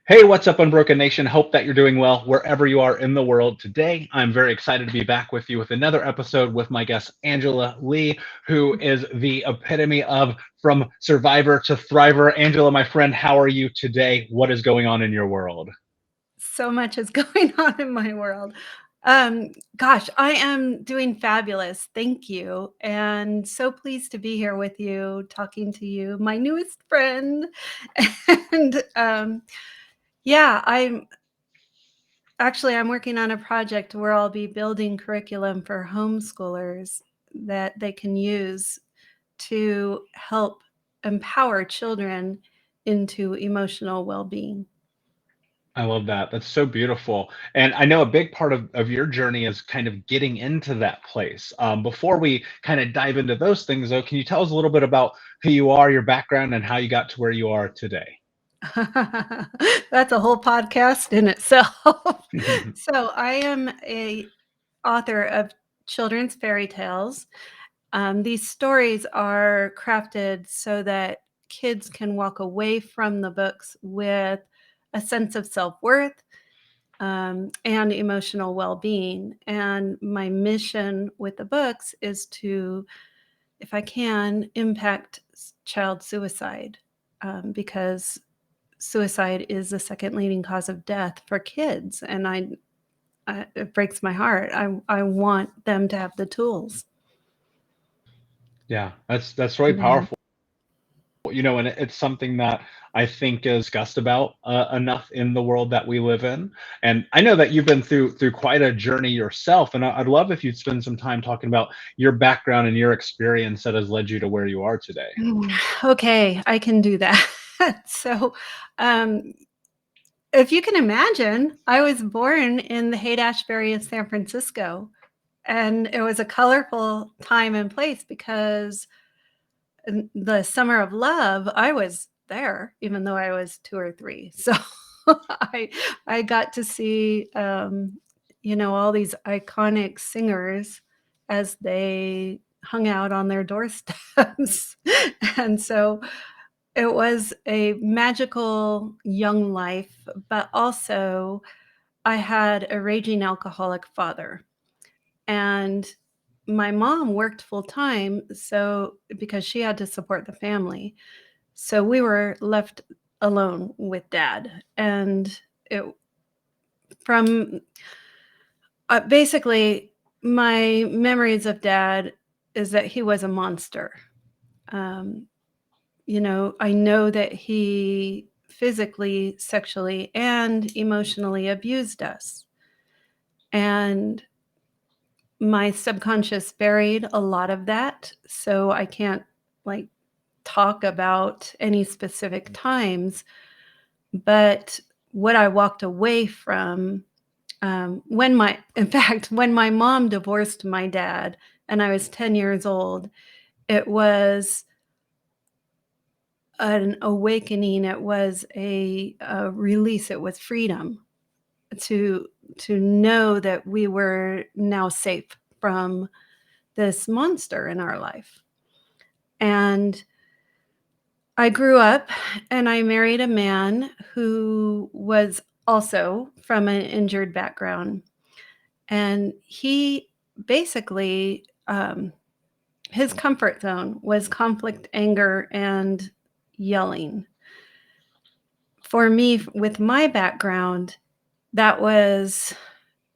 Hey, what's up, Unbroken Nation? Hope that you're doing well wherever you are in the world today. I'm very excited to be back with you with another episode with my guest, Angela Legh, who is the epitome of from survivor to thriver. Angela, my friend, how are you today? What is going on in your world? So much is going on in my world. Gosh, I am doing fabulous. Thank you. And so pleased to be here with you, talking to you, my newest friend. And yeah, I'm working on a project where I'll be building curriculum for homeschoolers that they can use to help empower children into emotional well-being. I love that. That's so beautiful. And I know a big part of your journey is kind of getting into that place. Before we kind of dive into those things, though, can you tell us a little bit about who you are, your background, and how you got to where you are today? That's a whole podcast in itself. So I am a author of children's fairy tales. These stories are crafted so that kids can walk away from the books with a sense of self-worth and emotional well-being. And my mission with the books is to, if I can, impact child suicide because suicide is the second leading cause of death for kids, and it breaks my heart. I want them to have the tools. Yeah, that's really Yeah. powerful. And it's something that I think is discussed about enough in the world that we live in. And I know that you've been through quite a journey yourself, and I'd love if you'd spend some time talking about your background and your experience that has led you to where you are today. Okay, I can do that. So, um, if you can imagine, I was born in the Haight Ashbury in San Francisco, and it was a colorful time and place because in the summer of love, I was there, even though I was 2 or 3. So I I got to see, all these iconic singers as they hung out on their doorsteps. And so it was a magical young life, but also I had a raging alcoholic father. And my mom worked full time, so because she had to support the family. So we were left alone with dad. And it from basically my memories of dad is that he was a monster. Um, I know that he physically, sexually, and emotionally abused us. And my subconscious buried a lot of that. So I can't like talk about any specific times. But what I walked away from in fact, when my mom divorced my dad and I was 10 years old, it was an awakening. It was a release. It was freedom to to know that we were now safe from this monster in our life. And I grew up and I married a man who was also from an injured background. And he basically, his comfort zone was conflict, anger, and yelling. For me, with my background, that was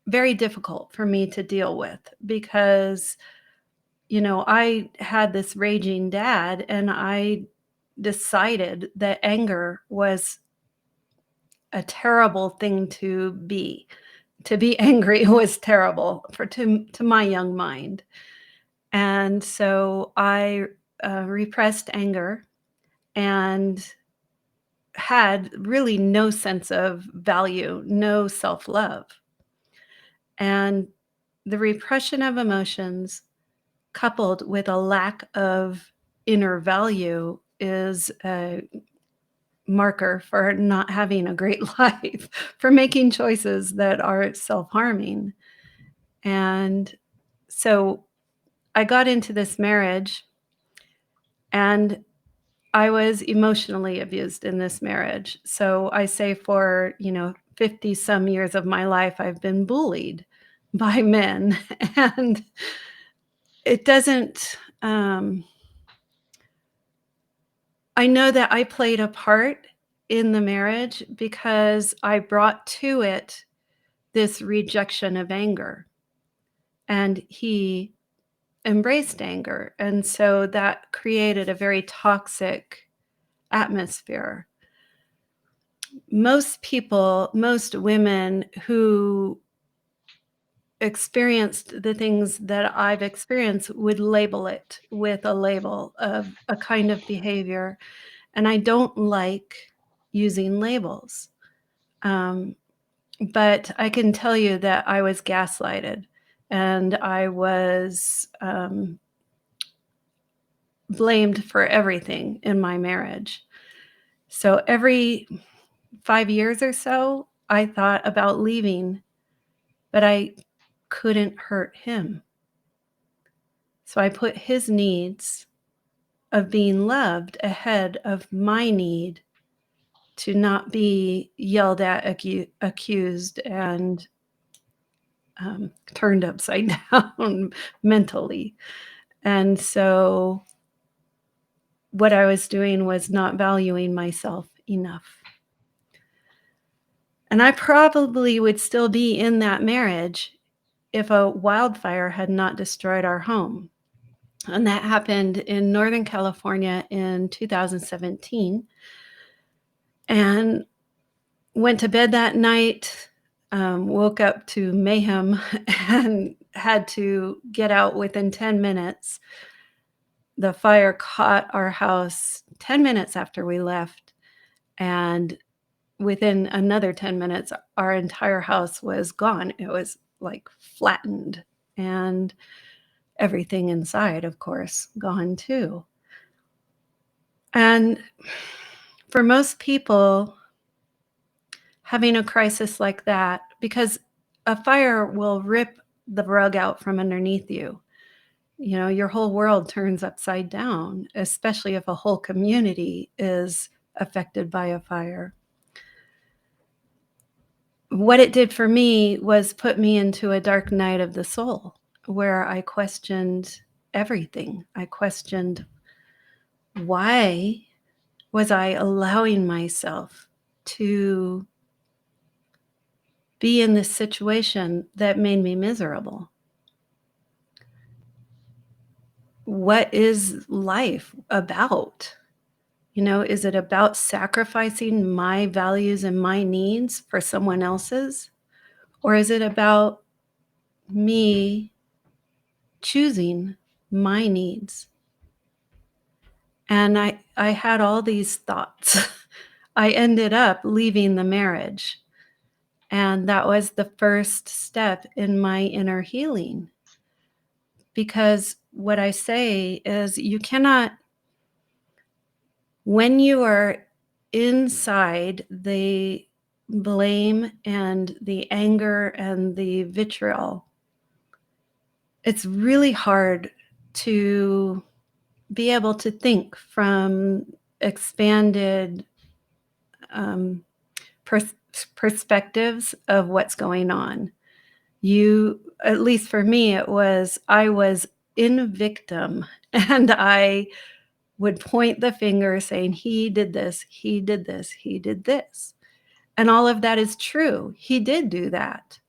very difficult for me to deal with because, I had this raging dad and I decided that anger was a terrible thing to be. To be angry was terrible to my young mind. And so I repressed anger and had really no sense of value, no self-love. And the repression of emotions coupled with a lack of inner value is a marker for not having a great life, for making choices that are self-harming. And so I got into this marriage, and I was emotionally abused in this marriage. So I say for, 50 some years of my life, I've been bullied by men. And it doesn't, I know that I played a part in the marriage because I brought to it this rejection of anger, and he embraced anger. And so that created a very toxic atmosphere. Most people, most women who experienced the things that I've experienced would label it with a label of a kind of behavior. And I don't like using labels. But I can tell you that I was gaslighted, and I was blamed for everything in my marriage. So every 5 years or so, I thought about leaving, but I couldn't hurt him. So I put his needs of being loved ahead of my need to not be yelled at, accused, and turned upside down mentally. And so what I was doing was not valuing myself enough. And I probably would still be in that marriage if a wildfire had not destroyed our home. And that happened in Northern California in 2017. And went to bed that night, woke up to mayhem and had to get out within 10 minutes. The fire caught our house 10 minutes after we left, and within another 10 minutes, our entire house was gone. It was like flattened, and everything inside, of course, gone too. And for most people, having a crisis like that, because a fire will rip the rug out from underneath you. Your whole world turns upside down, especially if a whole community is affected by a fire. What it did for me was put me into a dark night of the soul where I questioned everything. I questioned, why was I allowing myself to be in this situation that made me miserable? What is life about? Is it about sacrificing my values and my needs for someone else's? Or is it about me choosing my needs? And I had all these thoughts. I ended up leaving the marriage. And that was the first step in my inner healing. Because what I say is, you cannot, when you are inside the blame and the anger and the vitriol, it's really hard to be able to think from expanded perspectives of what's going on. At least for me, I was in victim, and I would point the finger saying, he did this, he did this, he did this. And all of that is true. He did do that.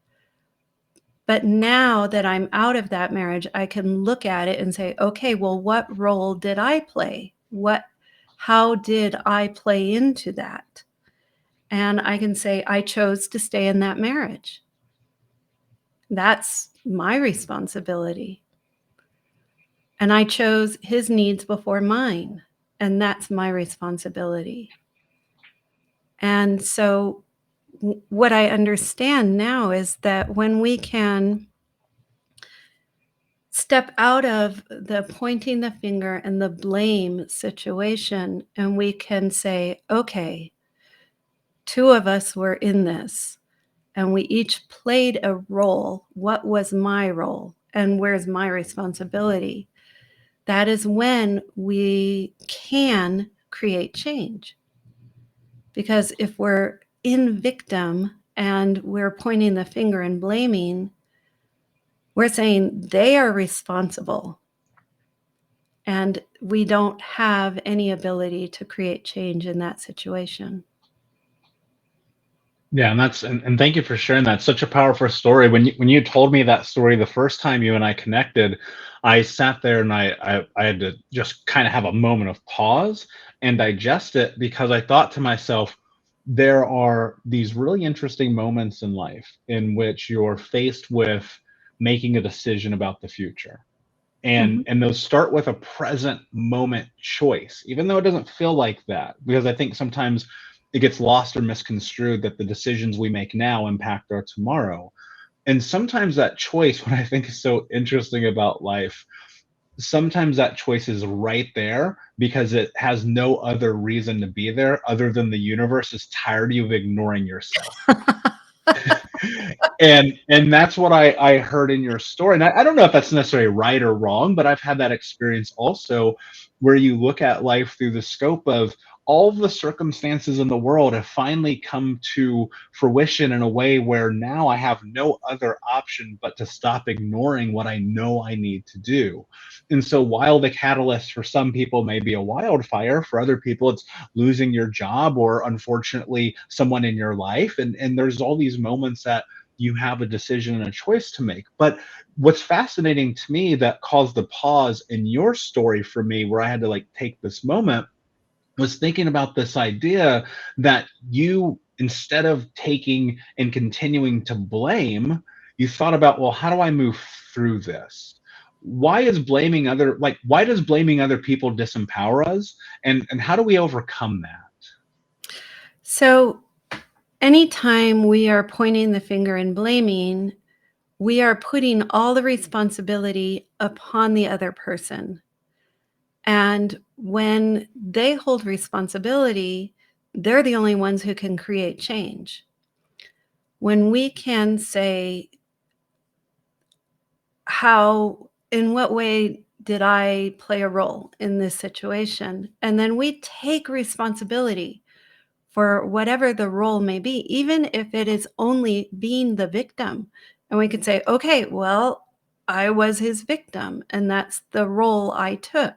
But now that I'm out of that marriage, I can look at it and say, okay, well, what role did I play? How did I play into that? And I can say, I chose to stay in that marriage. That's my responsibility. And I chose his needs before mine. And that's my responsibility. And so what I understand now is that when we can step out of the pointing the finger and the blame situation, and we can say, okay, two of us were in this, and we each played a role. What was my role, and where's my responsibility? That is when we can create change. Because if we're in victim and we're pointing the finger and blaming, we're saying they are responsible. And we don't have any ability to create change in that situation. Yeah, and thank you for sharing that. Such a powerful story. When you told me that story the first time you and I connected, I sat there and I had to just kind of have a moment of pause and digest it, because I thought to myself, there are these really interesting moments in life in which you're faced with making a decision about the future. Mhm. And those start with a present moment choice, even though it doesn't feel like that, because I think sometimes it gets lost or misconstrued that the decisions we make now impact our tomorrow. And sometimes that choice, what I think is so interesting about life, sometimes that choice is right there because it has no other reason to be there other than the universe is tired of you ignoring yourself. And that's what I heard in your story. And I don't know if that's necessarily right or wrong, but I've had that experience also, where you look at life through the scope of all the circumstances in the world have finally come to fruition in a way where now I have no other option but to stop ignoring what I know I need to do. And so while the catalyst for some people may be a wildfire, for other people it's losing your job or unfortunately someone in your life. And there's all these moments that you have a decision and a choice to make. But what's fascinating to me that caused the pause in your story for me, where I had to like take this moment, was thinking about this idea that you, instead of taking and continuing to blame, you thought about, well, how do I move through this? Why does blaming other people disempower us? And how do we overcome that? So, anytime we are pointing the finger and blaming, we are putting all the responsibility upon the other person. And when they hold responsibility, they're the only ones who can create change. When we can say, in what way did I play a role in this situation? And then we take responsibility for whatever the role may be, even if it is only being the victim. And we could say, okay, well, I was his victim, and that's the role I took.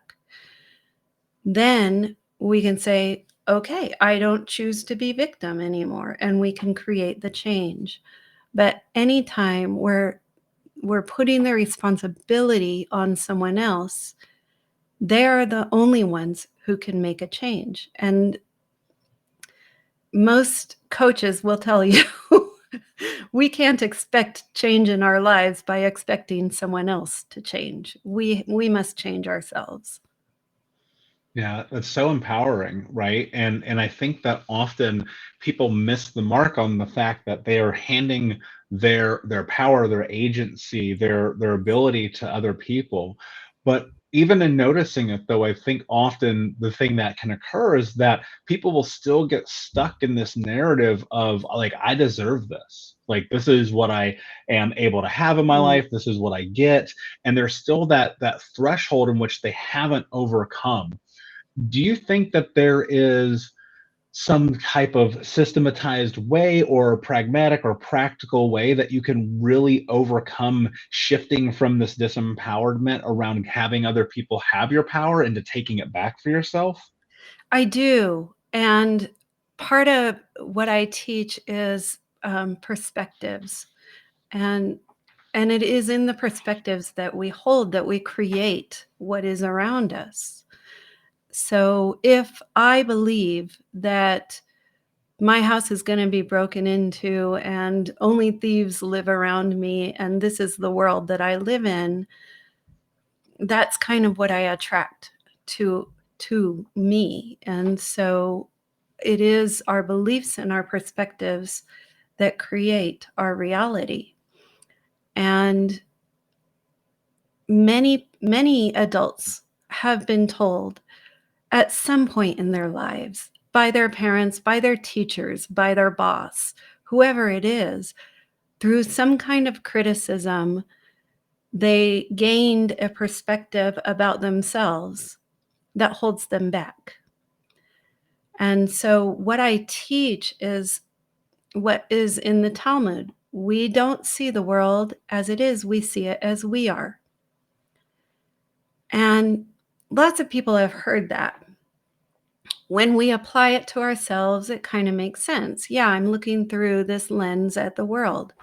Then we can say, okay, I don't choose to be victim anymore, and we can create the change. But anytime we're putting the responsibility on someone else, they're the only ones who can make a change. And most coaches will tell you we can't expect change in our lives by expecting someone else to change. We must change ourselves. Yeah, that's so empowering, right? And I think that often people miss the mark on the fact that they are handing their power, their agency, their ability to other people. But even in noticing it, though, I think often the thing that can occur is that people will still get stuck in this narrative of like, I deserve this. Like, this is what I am able to have in my Mm. life. This is what I get. And there's still that threshold in which they haven't overcome. Do you think that there is some type of systematized way or pragmatic or practical way that you can really overcome shifting from this disempowerment around having other people have your power into taking it back for yourself? I do. And part of what I teach is perspectives. And it is in the perspectives that we hold that we create what is around us. So if I believe that my house is going to be broken into and only thieves live around me and this is the world that I live in, that's kind of what I attract to me. And so it is our beliefs and our perspectives that create our reality. And many adults have been told at some point in their lives by their parents, by their teachers, by their boss, whoever it is, through some kind of criticism, they gained a perspective about themselves that holds them back. And so what I teach is what is in the Talmud. We don't see the world as it is, we see it as we are. And lots of people have heard that. When we apply it to ourselves, it kind of makes sense. Yeah, I'm looking through this lens at the world.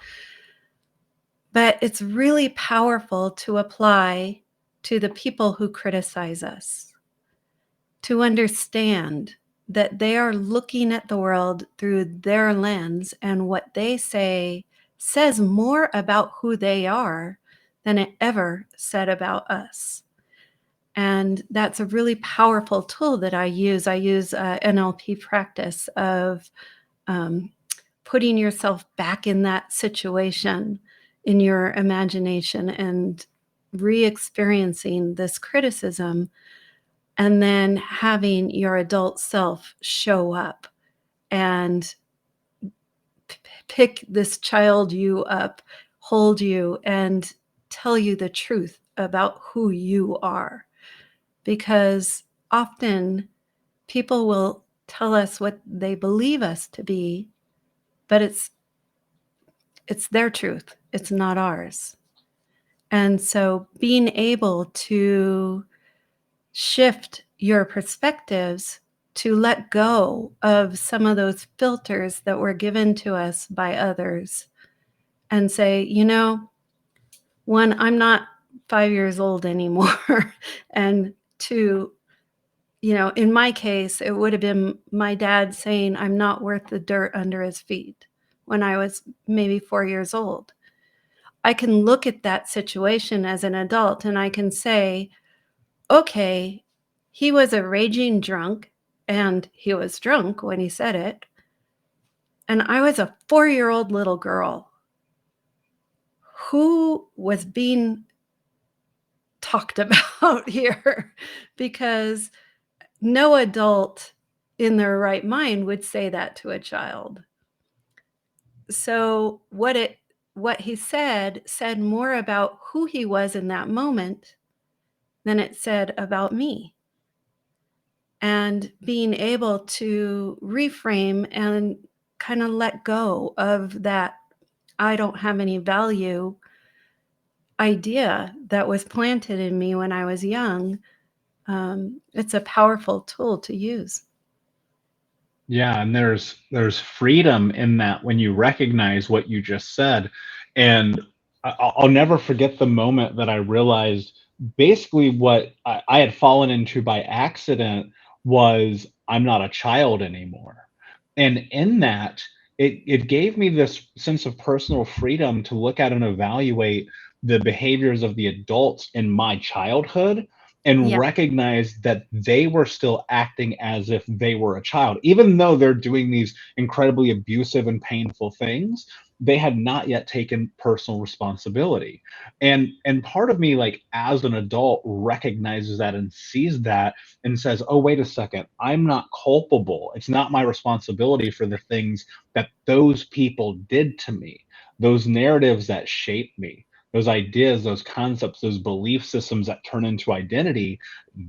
But it's really powerful to apply to the people who criticize us, to understand that they are looking at the world through their lens, and what they say says more about who they are than it ever said about us. And that's a really powerful tool that I use. I use NLP practice of putting yourself back in that situation in your imagination and re-experiencing this criticism, and then having your adult self show up and pick this child you up, hold you, and tell you the truth about who you are. Because often people will tell us what they believe us to be, but it's their truth. It's not ours. And so being able to shift your perspectives, to let go of some of those filters that were given to us by others, and say, you know, one, I'm not 5 years old anymore. And two, you know, in my case, it would have been my dad saying I'm not worth the dirt under his feet when I was maybe 4 years old. I can look at that situation as an adult and I can say, okay, he was a raging drunk, and he was drunk when he said it. And I was a 4-year-old little girl who was being talked about here, because no adult in their right mind would say that to a child. So what he said more about who he was in that moment than it said about me. And being able to reframe and kind of let go of that I don't have any value idea that was planted in me when I was young, it's a powerful tool to use. Yeah, and there's freedom in that when you recognize what you just said. And I'll never forget the moment that I realized basically what I had fallen into by accident was I'm not a child anymore. And in that, it gave me this sense of personal freedom to look at and evaluate the behaviors of the adults in my childhood and Yeah. recognize that they were still acting as if they were a child. Even though they're doing these incredibly abusive and painful things, they had not yet taken personal responsibility. And part of me, like as an adult, recognizes that and sees that and says, oh, wait a second, I'm not culpable. It's not my responsibility for the things that those people did to me, those narratives that shaped me, those ideas, those concepts, those belief systems that turn into identity.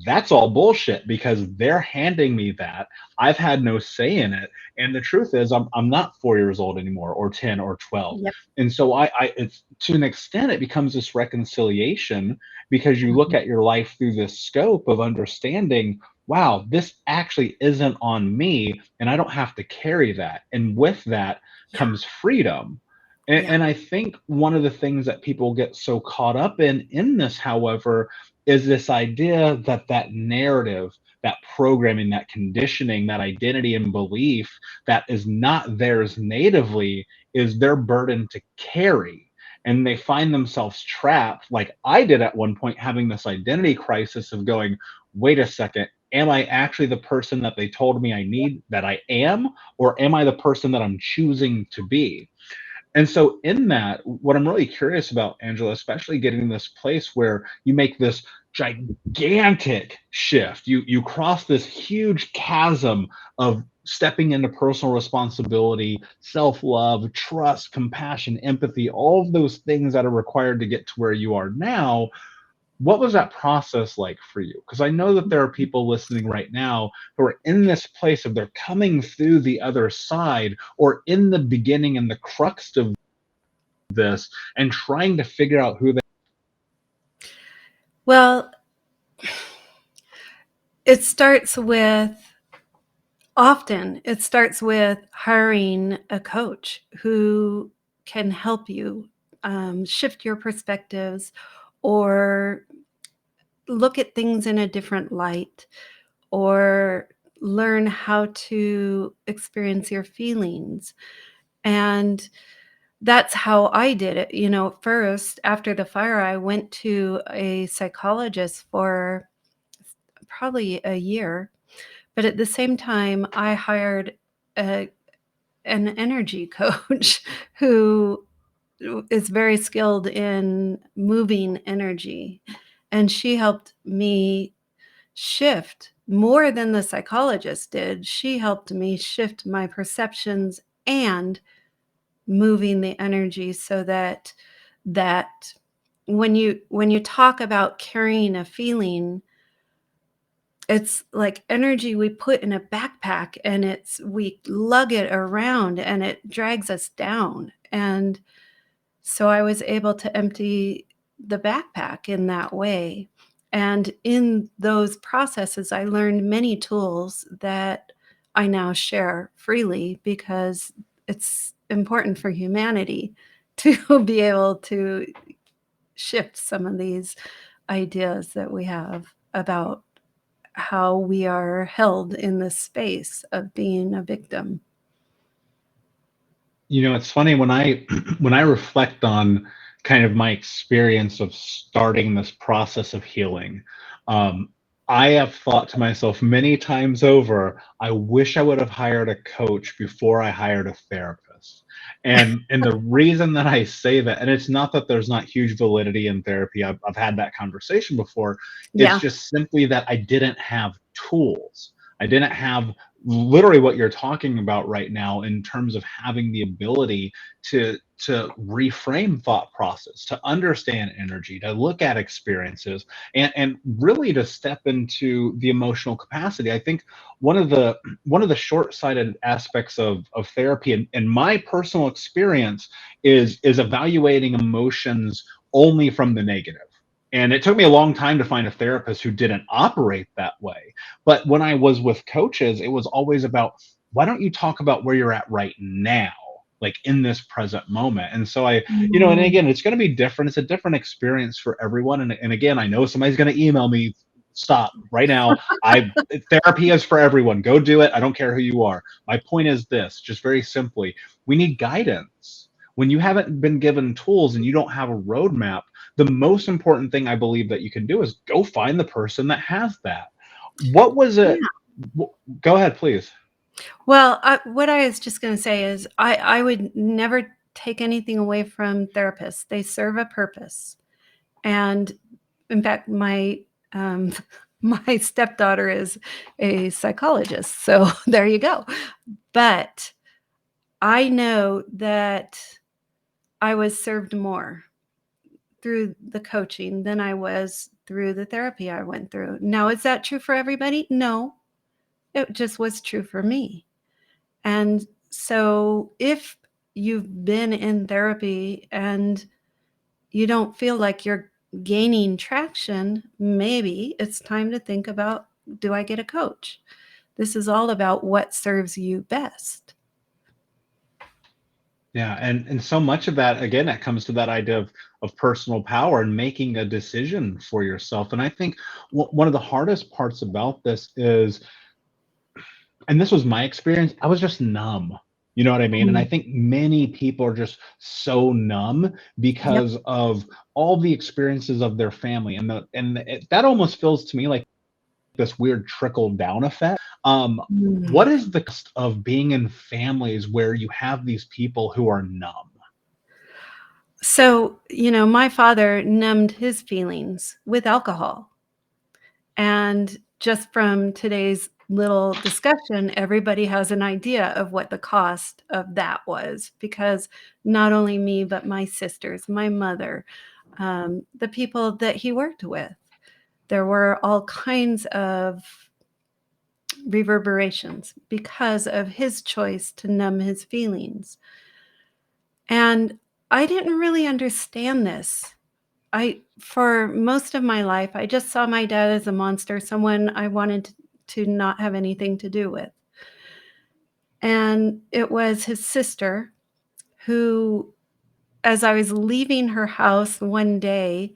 That's all bullshit because they're handing me that. I've had no say in it. And the truth is, I'm not 4 years old anymore, or 10 or 12. Yep. And so it's, to an extent, it becomes this reconciliation because you look Mhm. at your life through this scope of understanding, wow, this actually isn't on me, and I don't have to carry that. And with that Yeah. comes freedom. And, Yeah. and I think one of the things that people get so caught up in this, however, is this idea that that narrative, that programming, that conditioning, that identity and belief that is not theirs natively is their burden to carry. And they find themselves trapped, like I did at one point, having this identity crisis of going, wait a second, am I actually the person that they told me I need, that I am, or am I the person that I'm choosing to be? And so, in that, what I'm really curious about, Angela, especially getting to this place where you make this gigantic shift, you cross this huge chasm of stepping into personal responsibility, self-love, trust, compassion, empathy, all of those things that are required to get to where you are now. What was that process like for you? Because I know that there are people listening right now who are in this place of they're coming through the other side or in the beginning and the crux of this and trying to figure out who they. Well, it starts with often it starts with hiring a coach who can help you shift your perspectives or look at things in a different light or learn how to experience your feelings. And that's how I did it. First, after the fire, I went to a psychologist for probably a year. But at the same time, I hired a, an energy coach who is very skilled in moving energy. And she helped me shift more than the psychologist did. She helped me shift my perceptions and moving the energy so that when you talk about carrying a feeling, it's like energy we put in a backpack and we lug it around and it drags us down. And so I was able to empty the backpack in that way. And in those processes, I learned many tools that I now share freely because it's important for humanity to be able to shift some of these ideas that we have about how we are held in this space of being a victim. It's funny when I when I reflect on kind of my experience of starting this process of healing. Um, I have thought to myself many times over, I wish I would have hired a coach before I hired a therapist. And the reason that I say that, and it's not that there's not huge validity in therapy. I've had that conversation before. It's Yeah. just simply that I didn't have tools. I didn't have literally what you're talking about right now in terms of having the ability to reframe thought process, to understand energy, to look at experiences, and really to step into the emotional capacity. I think one of the short-sighted aspects of therapy in my personal experience is evaluating emotions only from the negative. And it took me a long time to find a therapist who didn't operate that way. But when I was with coaches, it was always about, why don't you talk about where you're at right now, like in this present moment? And so and Mm. again, it's going to be different. It's a different experience for everyone. And again, I know somebody's going to email me, stop right now. Therapy is for everyone. Go do it. I don't care who you are. My point is this, just very simply, we need guidance. When you haven't been given tools and you don't have a roadmap, the most important thing I believe that you can do is go find the person that has that. What was it? Yeah. Go ahead, please. Well, what I was just going to say is I would never take anything away from therapists. They serve a purpose. And in fact, my my stepdaughter is a psychologist. So there you go. But I know that I was served more through the coaching than I was through the therapy I went through. Now, is that true for everybody? No, it just was true for me. And so if you've been in therapy and you don't feel like you're gaining traction, maybe it's time to think about, do I get a coach? This is all about what serves you best. Yeah, and so much of that, again, that comes to that idea of personal power and making a decision for yourself. And I think one of the hardest parts about this is, and this was my experience, I was just numb. You know what I mean? And I Mm. think many people are just so numb Yep. because of all the experiences of their family, that almost feels to me like this weird trickle down effect. What Mm. is the cost of being in families where you have these people who are numb? So, my father numbed his feelings with alcohol. And just from today's little discussion, everybody has an idea of what the cost of that was because not only me, but my sisters, my mother, the people that he worked with. There were all kinds of reverberations because of his choice to numb his feelings. And I didn't really understand this. For most of my life, I just saw my dad as a monster, someone I wanted to not have anything to do with. And it was his sister who, as I was leaving her house one day,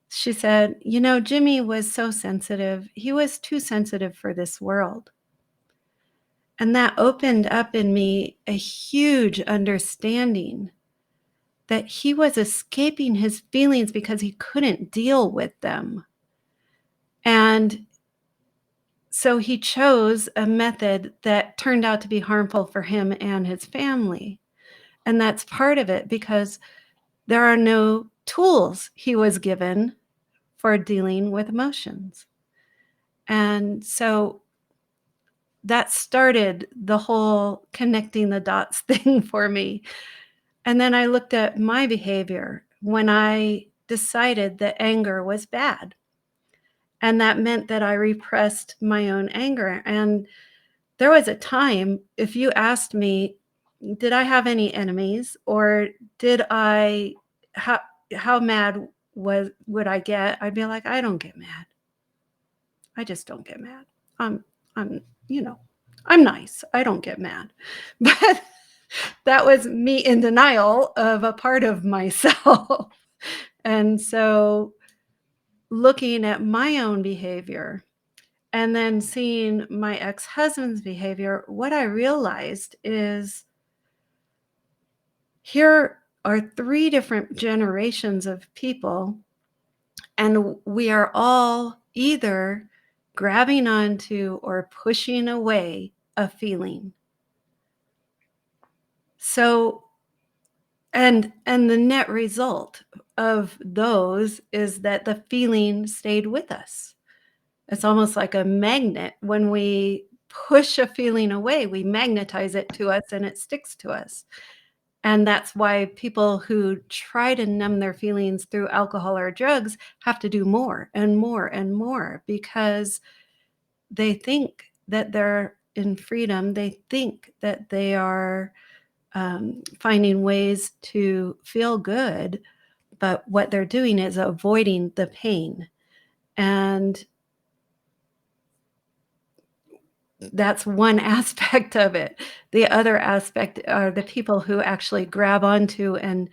she said, "You know, Jimmy was so sensitive. He was too sensitive for this world." And that opened up in me a huge understanding that he was escaping his feelings because he couldn't deal with them. And so he chose a method that turned out to be harmful for him and his family. And that's part of it, because there are no tools he was given for dealing with emotions. And so that started the whole connecting the dots thing for me. And then I looked at my behavior when I decided that anger was bad. And that meant that I repressed my own anger. And there was a time, if you asked me, did I have any enemies, or did I, how mad would I get? I'd be like, I don't get mad. I just don't get mad. I'm, I'm nice. I don't get mad. But that was me in denial of a part of myself. And so looking at my own behavior and then seeing my ex-husband's behavior, what I realized is here are 3 different generations of people, and we are all either grabbing onto or pushing away a feeling. So, and the net result of those is that the feeling stayed with us. It's almost like a magnet. When we push a feeling away, we magnetize it to us and it sticks to us. And that's why people who try to numb their feelings through alcohol or drugs have to do more and more and more, because they think that they're in freedom. They think that they are finding ways to feel good, but what they're doing is avoiding the pain. And that's one aspect of it. The other aspect are the people who actually grab onto and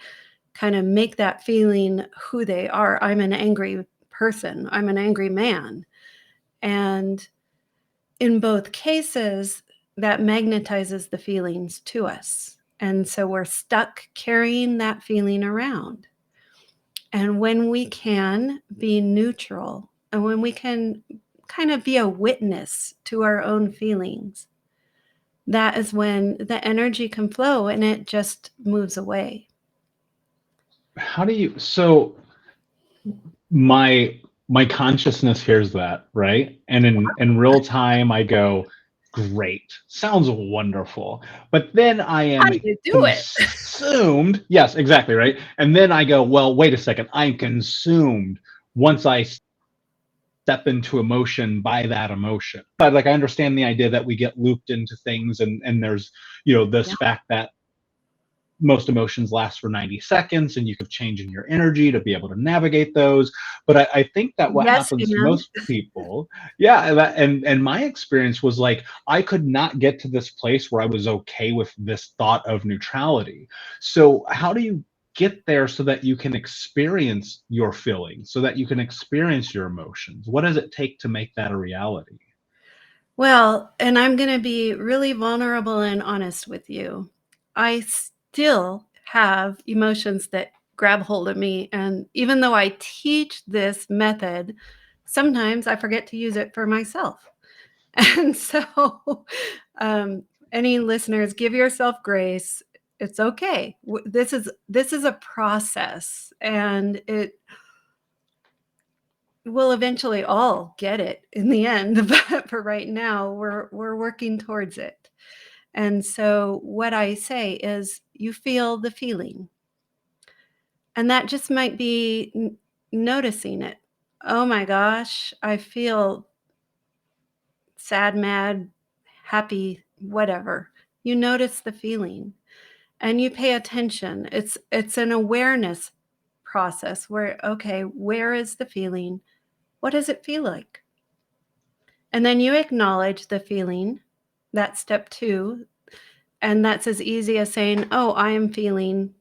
kind of make that feeling who they are. I'm an angry person. I'm an angry man. And in both cases, that magnetizes the feelings to us. And so we're stuck carrying that feeling around. And when we can be neutral, and when we can kind of be a witness to our own feelings, that is when the energy can flow and it just moves away. How do you, so my consciousness hears that, right? And in real time I go, great, sounds wonderful. But then I How am do you do it? consumed. Yes, exactly, right? And then I go, well, wait a second, I'm consumed once I step into emotion by that emotion. But like I understand the idea that we get looped into things, and there's, this Yeah. fact that most emotions last for 90 seconds and you can change in your energy to be able to navigate those. But I think that what Yes, happens to and most people, yeah, and my experience was like I could not get to this place where I was okay with this thought of neutrality. So how do you get there so that you can experience your feelings, so that you can experience your emotions? What does it take to make that a reality? well, and I'm going to be really vulnerable and honest with you. I still have emotions that grab hold of me. And even though I teach this method, sometimes I forget to use it for myself. And so, any listeners, give yourself grace. It's okay. This is a process, and it we'll eventually all get it in the end. But for right now, we're working towards it. And so what I say is, you feel the feeling. And that just might be noticing it. Oh my gosh, I feel sad, mad, happy, whatever. You notice the feeling and you pay attention. It's an awareness process where, okay, where is the feeling? What does it feel like? And then you acknowledge the feeling. That's step 2. And that's as easy as saying, oh, I am feeling,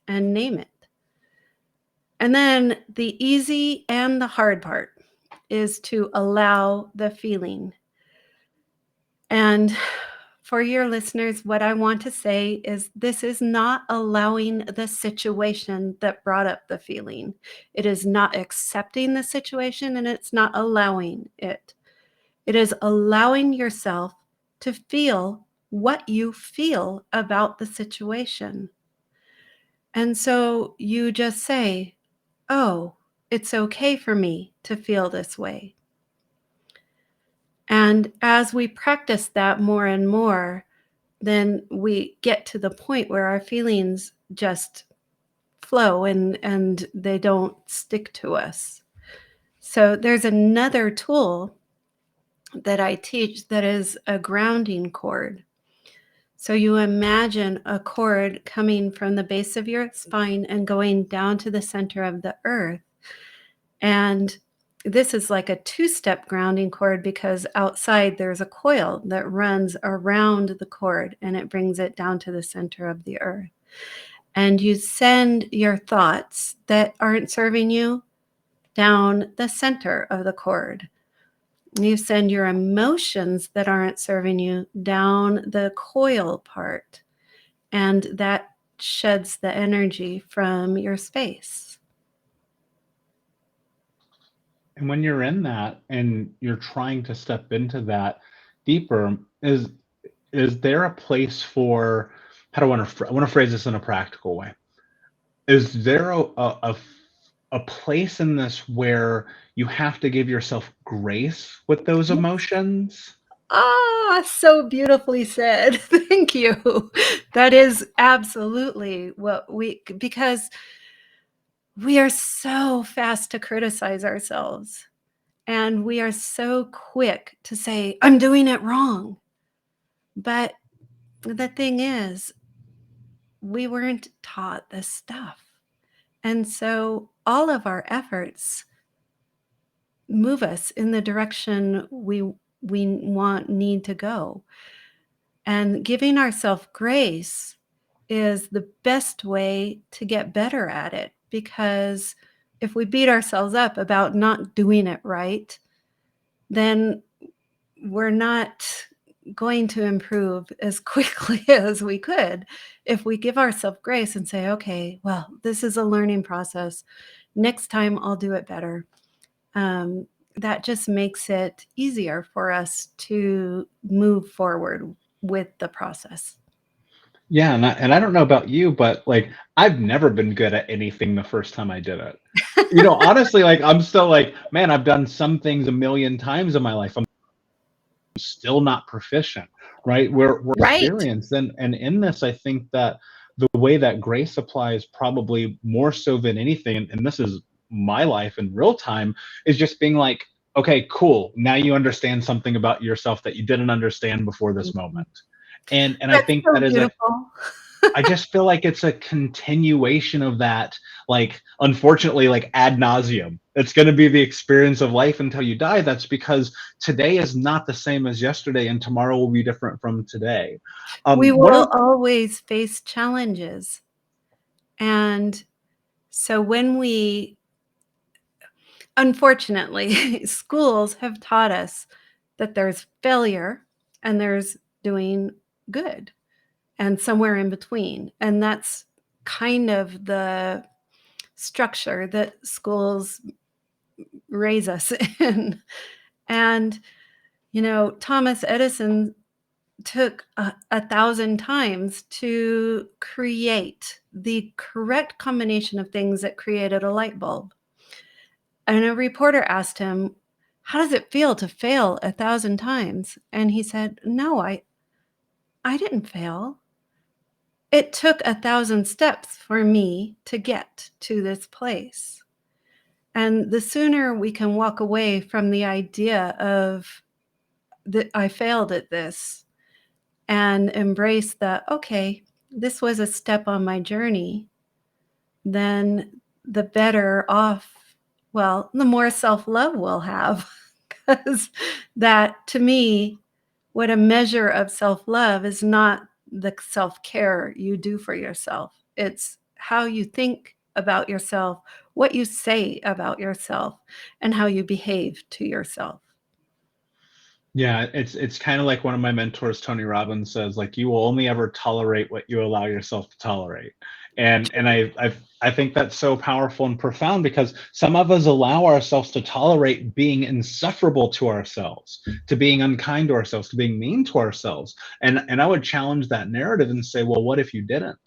and name it. And then the easy and the hard part is to allow the feeling. And for your listeners, what I want to say is this is not allowing the situation that brought up the feeling. It is not accepting the situation, and it's not allowing it. It is allowing yourself to feel what you feel about the situation. And so you just say, oh, it's okay for me to feel this way. And as we practice that more and more, then we get to the point where our feelings just flow and they don't stick to us. So there's another tool that I teach that is a grounding cord. So you imagine a cord coming from the base of your spine and going down to the center of the earth. And this is like a 2-step grounding cord because outside there's a coil that runs around the cord and it brings it down to the center of the earth. And you send your thoughts that aren't serving you down the center of the cord. You send your emotions that aren't serving you down the coil part, and that sheds the energy from your space. And when you're in that and you're trying to step into that deeper, is there a place for, how do I want to phrase this in a practical way? Is there a place in this where you have to give yourself grace with those Yes. emotions? Ah, so beautifully said. Thank you. That is absolutely what because we are so fast to criticize ourselves. And we are so quick to say, I'm doing it wrong. But the thing is, we weren't taught this stuff. And so all of our efforts move us in the direction we need to go. And giving ourselves grace is the best way to get better at it, because if we beat ourselves up about not doing it right, then we're not going to improve as quickly as we could if we give ourselves grace and say, okay, well, this is a learning process. Next time I'll do it better. That just makes it easier for us to move forward with the process. Yeah, and I don't know about you, but like I've never been good at anything the first time I did it. Honestly, like I'm still like, man, I've done some things a million times in my life. I'm still not proficient, right? We're Right. experienced. And in this, I think that the way that grace applies probably more so than anything, and this is my life in real time, is just being like, okay, cool. Now you understand something about yourself that you didn't understand before this moment. And I That's think so that is beautiful. I just feel like it's a continuation of that, like, unfortunately, like ad nauseum. It's going to be the experience of life until you die. That's because today is not the same as yesterday, and tomorrow will be different from today. We What will are always face challenges. And so unfortunately, schools have taught us that there's failure and there's doing good and somewhere in between. And that's kind of the structure that schools raise us in. And, Thomas Edison took 1,000 times to create the correct combination of things that created a light bulb. And a reporter asked him, how does it feel to fail 1,000 times? And he said, no, I didn't fail. it took 1,000 steps for me to get to this place. And the sooner we can walk away from the idea of that I failed at this and embrace that, okay, this was a step on my journey, then the better off, well, the more self-love we'll have. Because that, to me, what a measure of self-love is not the self-care you do for yourself. It's how you think about yourself, what you say about yourself, and how you behave to yourself. Yeah, it's kind of like one of my mentors, Tony Robbins, says, like, you will only ever tolerate what you allow yourself to tolerate. And I think that's so powerful and profound, because some of us allow ourselves to tolerate being insufferable to ourselves, to being unkind to ourselves, to being mean to ourselves. And I would challenge that narrative and say, well, what if you didn't?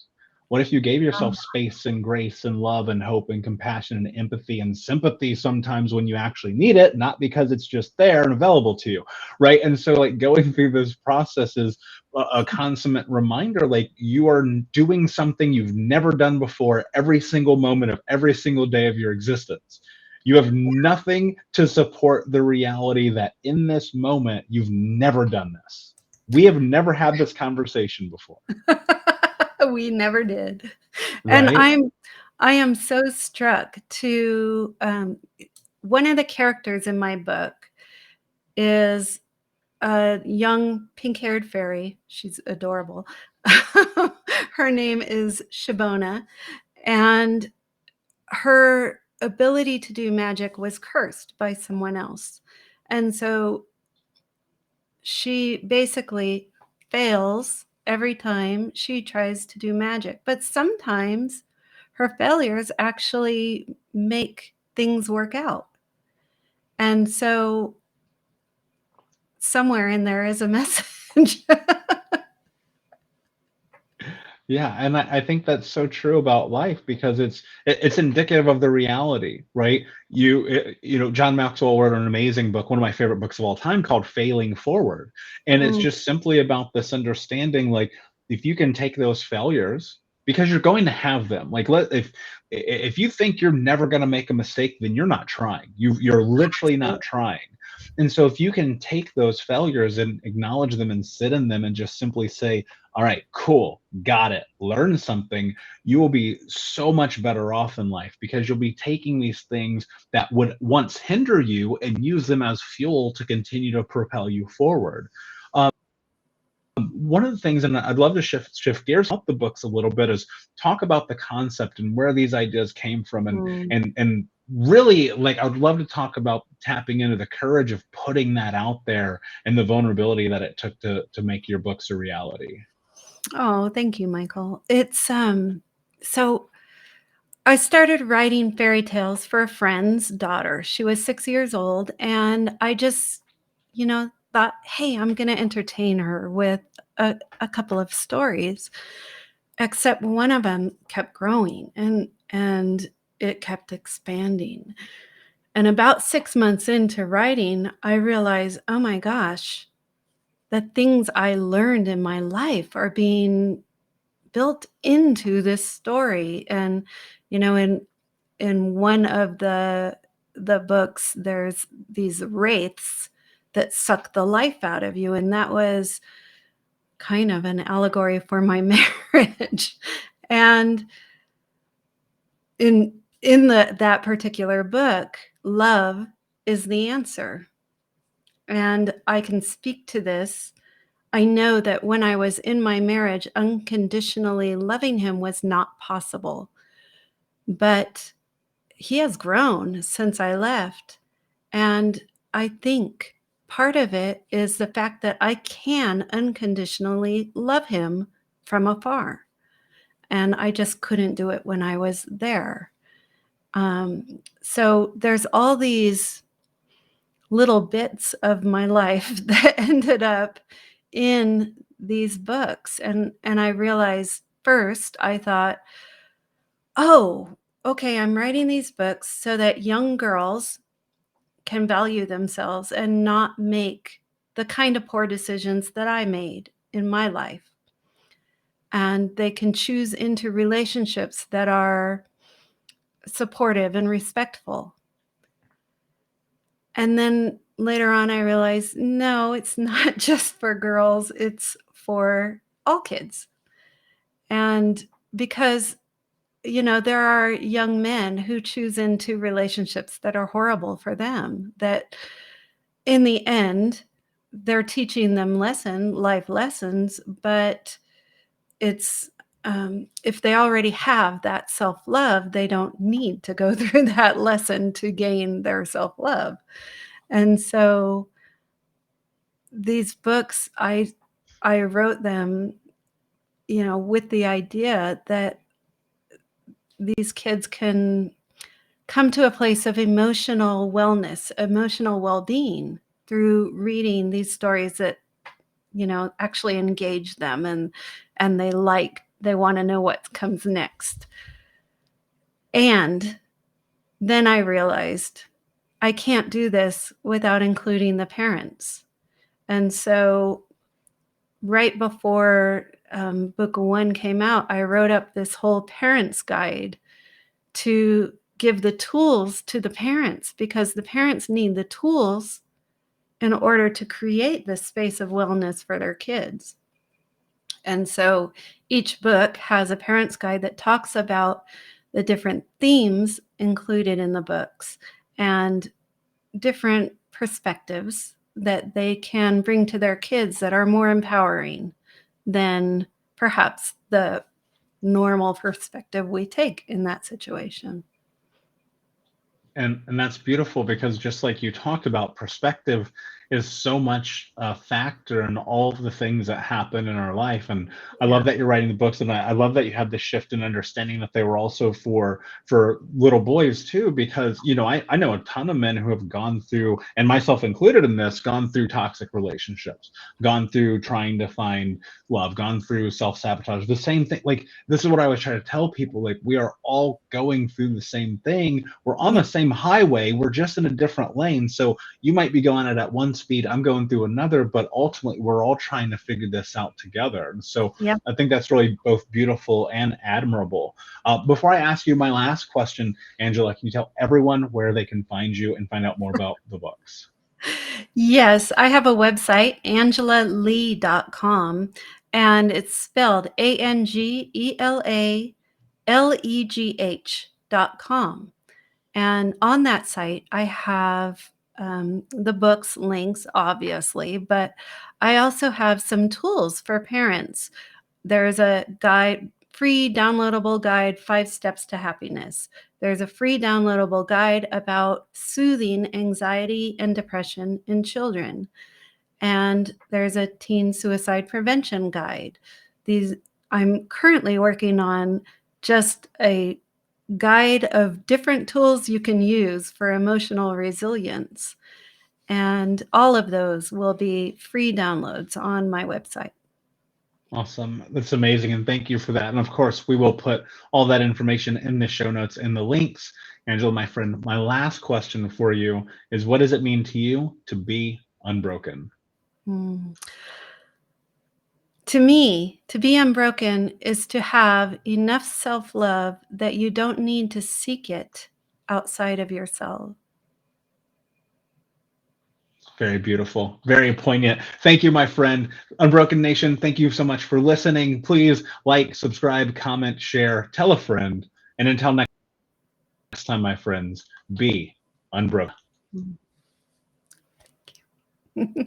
What if you gave yourself space and grace and love and hope and compassion and empathy and sympathy sometimes when you actually need it, not because it's just there and available to you, right? And so, like, going through this process is a consummate reminder, like, you are doing something you've never done before every single moment of every single day of your existence. You have nothing to support the reality that in this moment you've never done this. We have never had this conversation before. We never did. And Right. I am so struck to one of the characters in my book is a young pink-haired fairy. She's adorable. Her name is Shabona, and her ability to do magic was cursed by someone else. And so she basically fails every time she tries to do magic. But sometimes her failures actually make things work out. And so somewhere in there is a message. Yeah, and I think that's so true about life, because it's indicative of the reality, right? John Maxwell wrote an amazing book, one of my favorite books of all time, called Failing Forward. And it's Mm, just simply about this understanding, like, if you can take those failures, because you're going to have them. Like, if you think you're never going to make a mistake, then you're not trying. You're literally not trying. And so if you can take those failures and acknowledge them and sit in them and just simply say, all right, cool, got it, learn something, you will be so much better off in life, because you'll be taking these things that would once hinder you and use them as fuel to continue to propel you forward. One of the things, and I'd love to shift gears up the books a little bit, is talk about the concept and where these ideas came from, and mm. and really, like, I would love to talk about tapping into the courage of putting that out there and the vulnerability that it took to make your books a reality. Oh, thank you, Michael. It's so I started writing fairy tales for a friend's daughter. She was 6 years old, and I just, thought, "Hey, I'm gonna entertain her with a couple of stories." Except one of them kept growing, and it kept expanding. And about 6 months into writing, I realized, "Oh my gosh, the things I learned in my life are being built into this story." And, in one of the books, there's these wraiths that suck the life out of you, and that was kind of an allegory for my marriage. And in that particular book, love is the answer. And I can speak to this. I know that when I was in my marriage, unconditionally loving him was not possible. But he has grown since I left. And I think part of it is the fact that I can unconditionally love him from afar. And I just couldn't do it when I was there. So there's all these little bits of my life that ended up in these books. And I realized, first, I thought, oh, okay, I'm writing these books so that young girls can value themselves and not make the kind of poor decisions that I made in my life. and they can choose into relationships that are supportive and respectful. And then later on, I realized, no, it's not just for girls, it's for all kids. And because, there are young men who choose into relationships that are horrible for them, that in the end, they're teaching them life lessons, but it's, if they already have that self-love, they don't need to go through that lesson to gain their self-love. And so these books, I wrote them, with the idea that these kids can come to a place of emotional wellness, emotional well-being through reading these stories that, actually engage them, and they want to know what comes next. And then I realized I can't do this without including the parents. And so right before book 1 came out, I wrote up this whole parents guide to give the tools to the parents, because the parents need the tools in order to create this space of wellness for their kids. And so each book has a parents guide that talks about the different themes included in the books and different perspectives that they can bring to their kids that are more empowering than perhaps the normal perspective we take in that situation. And that's beautiful, because just like you talked about, perspective is so much a factor in all of the things that happen in our life. And I love that you're writing the books, and I love that you had the shift in understanding that they were also for little boys too, because I know a ton of men who have gone through, and myself included in this, gone through toxic relationships, gone through trying to find love, gone through self-sabotage, the same thing. Like, this is what I always try to tell people, like, we are all going through the same thing. We're on the same highway, we're just in a different lane. So you might be going at one speed, I'm going through another, but ultimately we're all trying to figure this out together. And so I think that's really both beautiful and admirable. Before I ask you my last question, Angela, can you tell everyone where they can find you and find out more about the books? Yes, I have a website, angelalegh.com, and it's spelled AngelaLegh.com. And on that site, I have the books links, obviously, but I also have some tools for parents. There's a guide, free downloadable guide, 5 Steps to Happiness. There's a free downloadable guide about soothing anxiety and depression in children. And there's a teen suicide prevention guide. I'm currently working on just a guide of different tools you can use for emotional resilience. And all of those will be free downloads on my website. Awesome. That's amazing. And thank you for that. And of course, we will put all that information in the show notes in the links. Angela, my friend, my last question for you is, what does it mean to you to be unbroken? To me, to be unbroken is to have enough self-love that you don't need to seek it outside of yourself. Very beautiful, very poignant. Thank you, my friend. Unbroken Nation, thank you so much for listening. Please like, subscribe, comment, share, tell a friend. And until next time, my friends, be unbroken. Thank you.